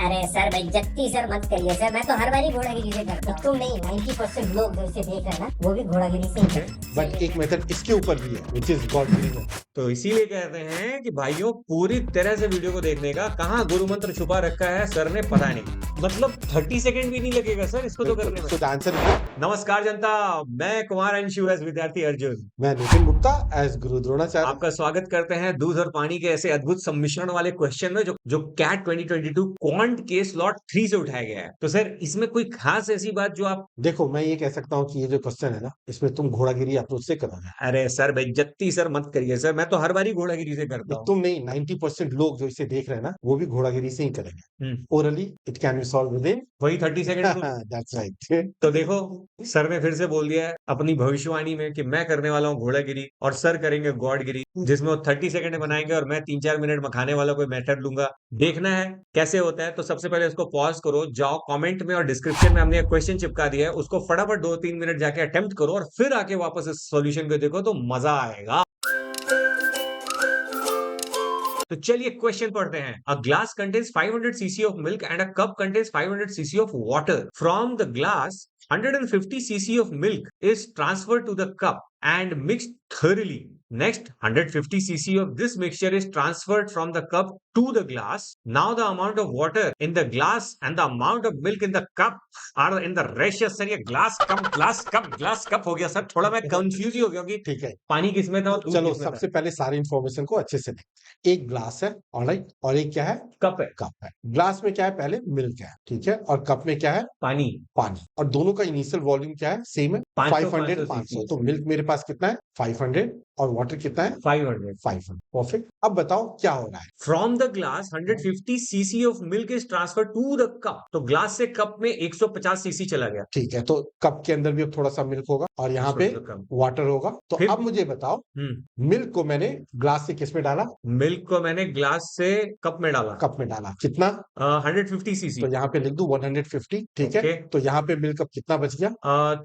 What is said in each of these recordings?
अरे सर बेइज्जती सर मत करिए सर, मैं तो हर बार ही घोड़ागिरी से करता हूँ। तुम नहीं, 90% लोग जो इसे देख रहे हैं ना, वो भी घोड़ागिरी से ही करते हैं। बट एक मेथड इसके ऊपर भी है which is God giving method. तो इसीलिए कहते हैं कि भाइयों पूरी तरह से वीडियो को देखने का, कहाँ गुरु मंत्र छुपा रखा है सर ने पता नहीं, मतलब 30 सेकंड भी नहीं लगेगा सर इसको तो करने में। सो द आंसर नमस्कार जनता, मैं कुमार अंशु एज विद्यार्थी अर्जुन, मैं नितिन गुप्ता एज गुरु द्रोणाचार्य आपका स्वागत करते हैं दूध और पानी के ऐसे अद्भुत सम्मिश्रण वाले क्वेश्चन में जो कैट 2022 क्वांट के स्लॉट 3 से उठाया गया है। तो सर इसमें कोई खास ऐसी बात जो आप, देखो मैं ये कह सकता हूँ कि ये जो क्वेश्चन है ना, इसमें तुम घोड़ागिरी अप्रोच से करोगे। अरे सर बेइज्जती सर मत करिए सर, मैं तो हर बार ही घोड़ागिरी से करता हूँ। तुम नहीं, 90% लोग जो इसे देख रहे हैं ना, वो भी घोड़ागिरी से ही करेंगे। Orally it can be solve with in वही 30 सेकंड। That's right. तो देखो सर ने फिर से बोल दिया है अपनी भविष्यवाणी में कि मैं करने वाला हूँ घोड़ागिरी और सर करेंगे गॉडगिरी, जिसमें वो 30 सेकंड में बनाएंगे और मैं 3-4 मिनट में खाने वाला कोई मेथड लूंगा। देखना है कैसे होता है। तो सबसे पहले इसको पॉज करो, जाओ कमेंट में और डिस्क्रिप्शन में हमने एक क्वेश्चन चिपका दिया है, उसको फटाफट 2-3 मिनट जाके अटेम्प्ट करो और फिर आके वापस इस सॉल्यूशन को देखो तो मजा आएगा। तो चलिए क्वेश्चन पढ़ते हैं। A glass contains 500 cc of milk and a cup contains 500 cc of water. From the glass 150 cc of milk is transferred to the cup and mixed thoroughly. Next, 150 cc of this mixture is transferred from the cup to the glass. Now the amount of water in the glass and the amount of milk in the cup are in the ratio. Sir ये glass cup हो गया sir, थोड़ा मैं confuse ही हो गया कि ठीक है, पानी किसमें था और दूध चलो किसमें था। सबसे पहले सारी इंफॉर्मेशन को अच्छे से देख। एक ग्लास है, ऑलराइट, और एक क्या है? कप है, कप है। ग्लास में क्या है? पहले मिल्क है, ठीक है, और कप में क्या है? पानी। पानी। और दोनों का इनिशियल वॉल्यूम क्या है? सेम है, 500 500। तो मिल्क मेरे पास कितना है? 500, और वाटर कितना है? 500। परफेक्ट। अब बताओ क्या हो रहा है? From the glass 150 cc of milk is transfer to the cup. तो ग्लास से कप में 150 cc चला गया। ठीक है, तो कप के अंदर भी अब थोड़ा सा मिल्क होगा और यहाँ पे वाटर होगा। तो फिर? अब मुझे बताओ, मिल्क को मैंने ग्लास से किस में डाला? मिल्क को मैंने ग्लास से कप में डाला। कप में डाला। कितना? 150 cc। तो यहाँ पे लिख दूं 150, ठीक है। तो यहाँ पे मिल्क अब कितना बच गया?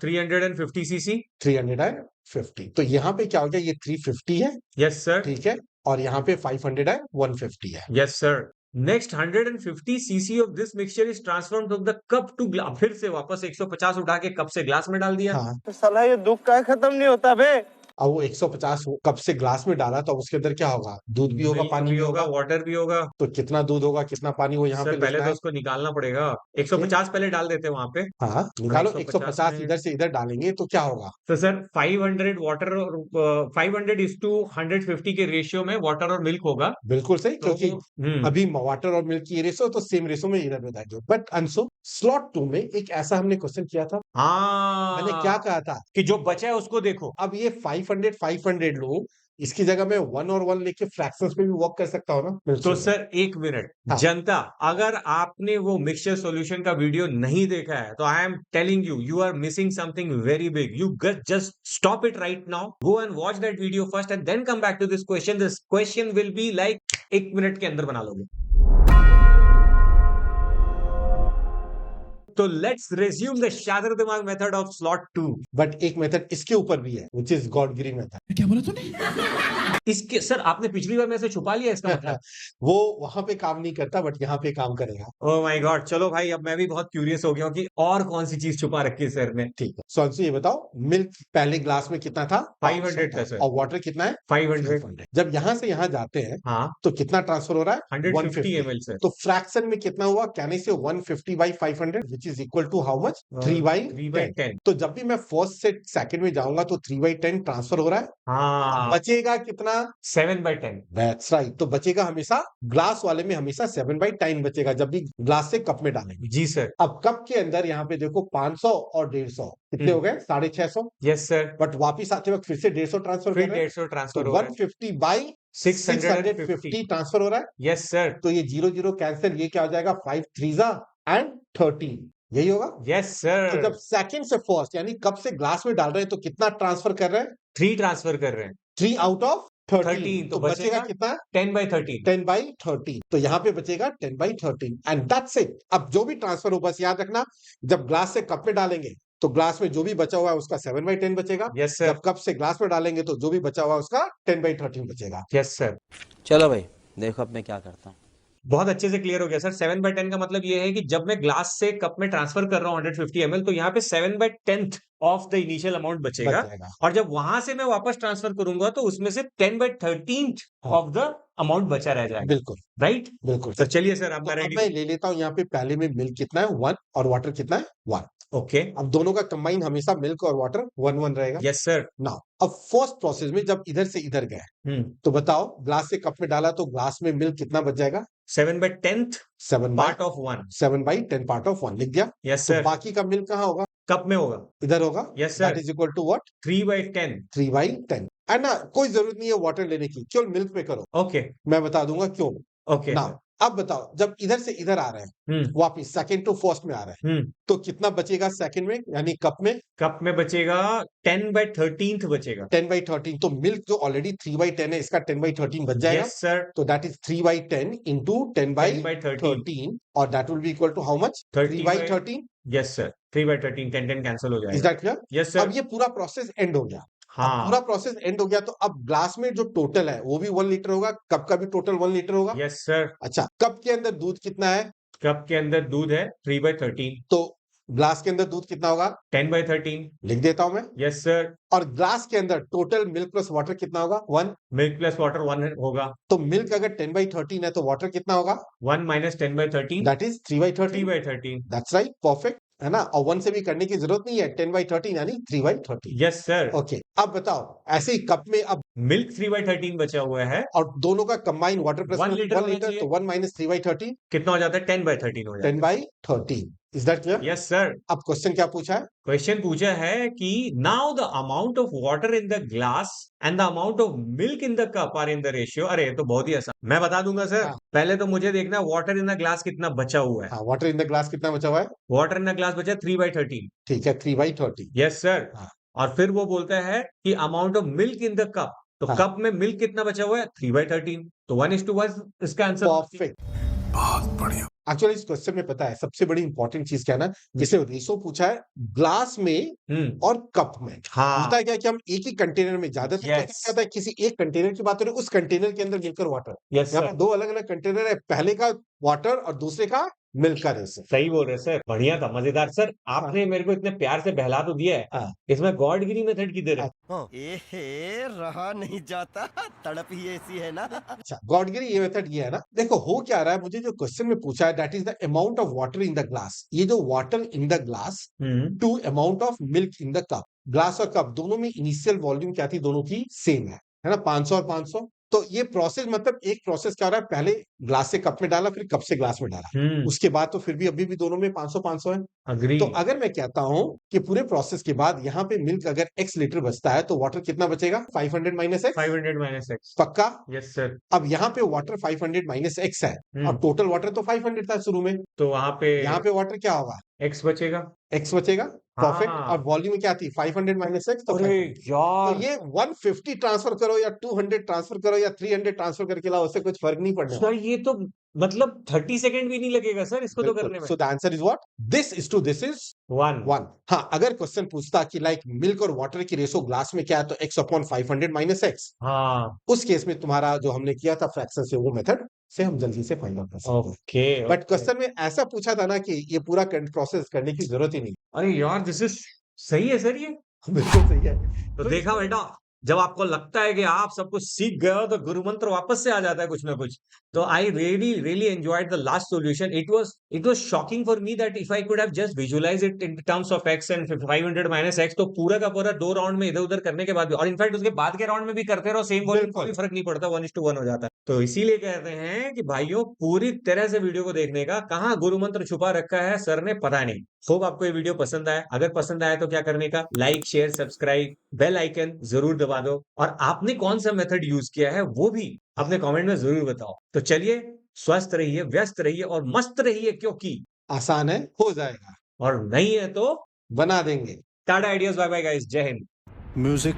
350 cc। 350। तो यहाँ पे क्या हो गया? ये 350 है, यस सर। ठीक है, और यहाँ पे 500 है, 150 है। Yes sir. Next 150 cc of this mixture is transferred from the cup to glass. फिर से वापस 150 उठा के कप से ग्लास में डाल दिया। हाँ, तो साला ये दुख का खत्म नहीं होता बे। अब वो 150 कप से ग्लास में डाला, तो उसके अंदर क्या होगा? दूध भी होगा, मिल्क पानी भी भी होगा, होगा। वाटर भी होगा। तो कितना दूध होगा, कितना पानी, वो यहाँ सर पे पहले लिखना तो है। उसको निकालना पड़ेगा। 150 पहले डाल देते हैं वहां पे। हाँ, निकालो। 150 150 में इधर से इधर डालेंगे तो क्या होगा? तो सर 500 वाटर और 500 इज टू 150 के रेशियो में वाटर और मिल्क होगा। बिल्कुल सही, तो क्योंकि अभी वाटर और मिल्क की रेशो तो सेम रेशो में इधर उधर जाएंगे। बट अंशु, स्लॉट 2 में एक ऐसा हमने क्वेश्चन किया था। मैंने क्या कहा था? कि जो बचा है उसको देखो। अब ये 500 लूं, इसकी जगह में 1 और 1 लेके फ्रैक्शंस पे भी वर्क कर सकता हूं ना? तो सर 1 मिनट, हाँ। जनता, अगर आपने वो मिक्सचर सॉल्यूशन का वीडियो नहीं देखा है तो I am telling you are missing something very big. You just stop it right now, go and watch that video first and then come back to this question. This question will be like 1 minute के अंदर बना लोगे। तो let's resume the शातिर दिमाग method of slot 2। But एक method इसके ऊपर भी है which is God giving method. क्या बोला तूने? इसके सर आपने पिछली बार में से छुपा लिया इसका मतलब। वो वहां पे काम नहीं करता, बट यहाँ पे काम करेगा। ओह माय गॉड, चलो भाई अब मैं भी बहुत क्यूरियस हो गया हूँ कि और कौन सी चीज छुपा रखी है सर ने। ठीक है, सो अंशु ये बताओ, मिल्क पहले ग्लास में कितना था? 500 था सर। और वाटर कितना है? 500। जब यहाँ से यहाँ जाते हैं, हाँ, तो कितना ट्रांसफर हो रहा है? 150 ml सर। तो फ्रैक्शन में कितना हुआ? कहने से 150 by 500 which is equal to how much? 3 by 10। तो जब भी मैं फर्स्ट से सेकंड में जाऊंगा तो 3 by 10 ट्रांसफर हो रहा है। हाँ, बचेगा कितना? 7/10। That's right. तो बचेगा हमेशा, ग्लास वाले में हमेशा 7/10 बचेगा जब भी ग्लास से कप में डालेंगे। जी सर। अब कप के अंदर यहाँ पे देखो 500 और 150 कितने हो गए? 650। Yes sir. बट वापिस आते वक्त फिर से 150 ट्रांसफर कर फिर रहे हैं। 150 तो ट्रांसफर हो रहा है। 150 बाई 650 ट्रांसफर हो रहा है। Yes sir. तो ये 0 0 कैंसिल, ये क्या हो जाएगा? 5 3 एंड 30, यही होगा। Yes sir. तो जब सेकंड से फर्स्ट यानी कप से ग्लास में डाल रहे हैं तो कितना ट्रांसफर कर रहे हैं? 3 ट्रांसफर कर रहे हैं। 3 आउट ऑफ 13। तो तो बचेगा बचेगा कितना? 10/13। 10/13। तो यहाँ पे बचेगा 10/13 एंड दैट्स इट। अब जो भी ट्रांसफर हो, बस याद रखना, जब ग्लास से कप में डालेंगे तो ग्लास में जो भी बचा हुआ है उसका 7/10 बचेगा। Yes sir. जब कप से ग्लास में डालेंगे तो जो भी बचा हुआ है उसका 10/13 बचेगा। Yes sir. चलो भाई देखो अब मैं क्या करता हूँ। बहुत अच्छे से क्लियर हो गया सर। 7/10 का मतलब ये है कि जब मैं ग्लास से कप में ट्रांसफर कर रहा हूँ 150 ml, तो यहाँ पे 7/10 ऑफ द इनिशियल अमाउंट बच बचेगा, जाएगा। और जब वहां से मैं वापस ट्रांसफर करूंगा तो उसमें से 10/13 हाँ। ऑफ द अमाउंट बचा रह जाएगा, बिल्कुल राइट? बिल्कुल। तो चलिए सर, अब तो मैं अब रेडी मैं हूँ। ले लेता हूँ यहाँ पे पहले में मिल्क कितना है 1 और वाटर कितना है 1। ओके, अब दोनों का कंबाइन हमेशा मिल्क और वाटर 1-1 रहेगा। Yes sir. नाउ अब फर्स्ट प्रोसेस में जब इधर से इधर गए तो बताओ ग्लास से कप में डाला तो ग्लास में मिल्क कितना बच जाएगा? 7/10 7 पार्ट ऑफ 1। 7/10 पार्ट ऑफ 1 लिख दिया। यस तो सर। बाकी का मिल्क कहाँ होगा? कप में होगा। इधर होगा। Yes that sir. Is equal to what? 3/10। 3/10 है ना। कोई जरूरत नहीं है वाटर लेने की, केवल मिल्क पे करो। ओके मैं बता दूंगा क्यों। Okay now sir. अब बताओ जब इधर से इधर आ रहे हैं वापिस सेकंड टू फर्स्ट में आ रहे हैं तो कितना बचेगा सेकंड में यानी कप में? कप में बचेगा 10/13 बचेगा। 10/13। तो मिल्क जो ऑलरेडी 3/10 है इसका 10/13 बच जाएगा। Yes sir. तो दैट इज 3/10 इंटू 10/13 और that will be equal to how much? 3/13। Yes sir. 3/13, 10 cancel हो इज जाएगा। That clear? Yes sir. अब ये पूरा प्रोसेस एंड हो गया। अब हाँ। पूरा प्रोसेस एंड हो गया तो अब ग्लास में जो टोटल है वो भी 1 लीटर होगा, कप का भी टोटल 1 लीटर होगा। Yes sir. अच्छा, कप के अंदर दूध कितना है? कप के अंदर दूध है 3/13। तो ग्लास के अंदर दूध कितना होगा? 10/13। लिख देता हूं मैं। Yes sir. और ग्लास के अंदर टोटल मिल्क प्लस वाटर कितना होगा? 1। मिल्क प्लस वाटर 1 होगा। तो मिल्क अगर 10/13 है तो वाटर कितना होगा? 1 - 10/13। That is 3/13। 3/13। That's right, perfect है ना। और 1 से भी करने की जरूरत नहीं है, 10/13 यानी 3/13। Yes sir. ओके, अब बताओ ऐसे ही कप में अब मिल्क 3/13 बचा हुआ है। और दोनों का कंबाइन वाटर प्लस 1 लीटर 1 होना लीटर चाहिए। तो 1 - 3/13 कितना हो जाता है? 10/13 हो जाता 10/13। Is that clear? है। Yes sir. अब क्वेश्चन क्या पूछा है? क्वेश्चन पूछा है कि now the amount of water in the glass and the amount of milk in the cup are in the ratio. अरे तो बहुत ही आसान, मैं बता दूंगा सर। हाँ। पहले तो मुझे देखना है वाटर इन द ग्लास कितना बचा हुआ है। हाँ, वाटर इन द ग्लास कितना बचा हुआ है? वाटर इन द ग्लास बचा 3/13। ठीक है, 3/13। Yes sir. हाँ। और फिर वो बोलता है कि amount of milk in the cup, तो हाँ। कप में मिल्क कितना बचा हुआ है? 3/13। तो 1:1 इसका आंसर। परफेक्ट, बहुत बढ़िया। एक्चुअली इस क्वेश्चन में पता है सबसे बड़ी इंपॉर्टेंट चीज क्या है ना, जिसे रेशो पूछा है ग्लास में और कप में। हाँ। होता है क्या कि हम एक ही कंटेनर में ज्यादातर Yes. क्या होता है, किसी एक कंटेनर की बात हो रही है, उस कंटेनर के अंदर मिलकर वाटर। यस यहाँ सर। पे 2 अलग अलग कंटेनर है, पहले का वाटर और दूसरे का मिल्क का रेशो। सही बोल रहे सर, बढ़िया था, मजेदार सर। आपने मेरे को इतने प्यार से बहला तो दिया है। हाँ। इसमें गॉडगिरी मेथड किधर है? एहे रहा नहीं जाता, तड़प ही ऐसी है ना। अच्छा, गॉडगिरी ये मेथड ये है ना, देखो हो क्या रहा है, मुझे जो क्वेश्चन में पूछा है that is the amount of water in the glass. ये जो water in the glass to amount of milk in the cup. Glass और कप दोनों में इनिशियल वॉल्यूम क्या थी? दोनों की सेम है ना, 500 और 500। तो ये प्रोसेस मतलब एक प्रोसेस क्या हो रहा है, पहले ग्लास से कप में डाला फिर कप से ग्लास में डाला, उसके बाद तो फिर भी अभी भी दोनों में 500-500 है। अग्री। तो अगर मैं कहता हूं कि पूरे प्रोसेस के बाद यहाँ पे मिल्क अगर x लीटर बचता है तो वाटर कितना बचेगा? 500 - x। 500 - x। पक्का? Yes sir. अब यहाँ पे वाटर 500 - x है और टोटल वाटर तो 500 था शुरू में, तो वहां पे यहाँ पे वाटर क्या होगा? x बचेगा। x बचेगा। परफेक्ट। हाँ। और वॉल्यूम क्या थी? 500 - x। तो अरे 500। तो यार, ये 150 ट्रांसफर करो या 200 ट्रांसफर करो या 300 ट्रांसफर करके लाओ, उससे कुछ फर्क नहीं पड़ने सर ये तो मतलब 30 सेकंड भी नहीं लगेगा सर इसको तो करने में। So the answer is what? This is two this is 1। हाँ, अगर क्वेश्चन पूछता कि लाइक मिल्क और वाटर की रेशो ग्लास में क्या है तो x/500 - x। हाँ। उस केस में तुम्हारा जो हमने किया था फ्रैक्शन से, वो मेथड से हम जल्दी से फाइंड आउट कर सकते हैं। ओके। बट क्वेश्चन में ऐसा पूछा था ना कि ये पूरा प्रोसेस करने की जरूरत ही नहीं। अरे यार दिस इज सही है सर ये। बिल्कुल सही है। तो देखा बेटा, जब आपको लगता है कि आप सब कुछ सीख गए हो तो गुरु मंत्र वापस से आ जाता है कुछ ना कुछ। तो I really enjoyed the last solution. It was shocking for me that if I could have just visualise it in terms of x and 500 - x, तो पूरा का पूरा 2 राउंड में इधर उधर करने के बाद भी, और इनफैक्ट उसके बाद के राउंड में भी करते रहो सेम वॉल्यूम, कोई फर्क नहीं पड़ता, 1:1 हो जाता है। तो इसीलिए कहते हैं कि भाइयों पूरी तरह से वीडियो को देखने का, कहाँ गुरु मंत्र छुपा रखा है सर ने पता नहीं। होप आपको ये वीडियो पसंद आया। अगर पसंद आया तो क्या करने का? Like, share, subscribe, bell icon जरूर दबा दो, और आपने कौन सा मेथड यूज किया है वो भी अपने कमेंट में जरूर बताओ। तो चलिए, स्वस्थ रहिए, व्यस्त रहिए और मस्त रहिए, क्योंकि आसान है, हो जाएगा, और नहीं है तो बना देंगे। Tata ideas. Bye bye guys, जय हिंद। म्यूजिक